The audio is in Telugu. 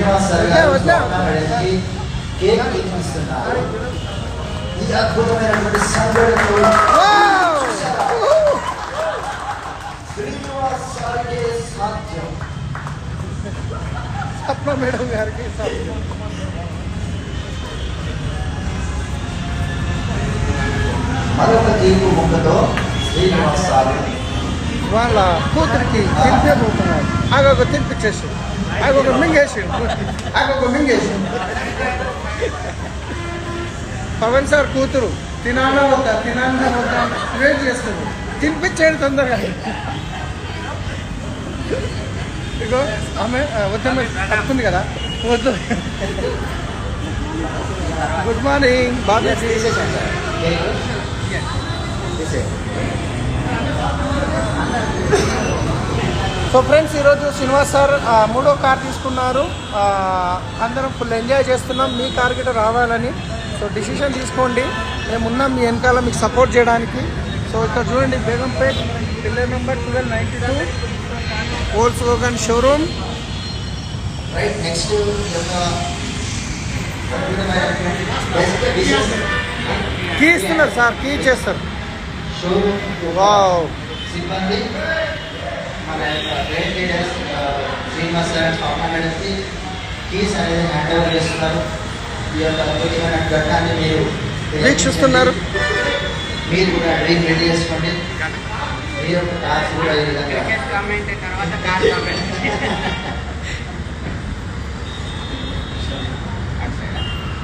శ్రీనివాస్ సార్ గారు మేడంకి కేక్ ఇస్తున్నారు. ఈ అద్భుతమైనటువంటి సంఘటనకు శ్రీనివాస్ సార్కే సాధ్యం. సప్న మేడం గారికి సాధ్యం. మరొక తీర్పు ముక్కతో శ్రీనివాస్ సార్ వాళ్ళ కూతురికి తినిపించబోతున్నారు. ఆగొక తినిపించేసి ఆగొక మింగేసి పవన్ సార్ కూతురు తినాలా వద్దా వెయిట్ చేస్తుంది. తినిపించేది తొందరగా. ఇగో ఆమె వద్దమ్మ తప్పుంది కదా వద్దు. గుడ్ మార్నింగ్ బాగా. సో ఫ్రెండ్స్, ఈరోజు శ్రీనివాస్ సార్ 3వ కార్ తీసుకున్నారు. అందరం ఫుల్ ఎంజాయ్ చేస్తున్నాం. మీ కార్ గిట్ట రావాలని. సో డిసిషన్ తీసుకోండి, మేము ఉన్నాం మీ వెనకాల మీకు సపోర్ట్ చేయడానికి. సో ఇక్కడ చూడండి, Begumpet pillar number 1292 Volkswagen showroom. Right next key ఇస్తున్నారు సార్, కీ ఇచ్చేస్తారు. Showroom wow. సిబ్బంది మన train leaders Srinivas sir Swamy మేడంకి కీస్ అనేది హ్యాండ్ ఓవర్ చేస్తున్నారు. ఈ యొక్క అద్భుతమైన ఘట్టాన్ని మీరు వీక్షిస్తున్నారు. మీరు కూడా డ్రీమ్ రెడీ చేసుకోండి. మీ యొక్క కార్స్ కూడా ఈ విధంగా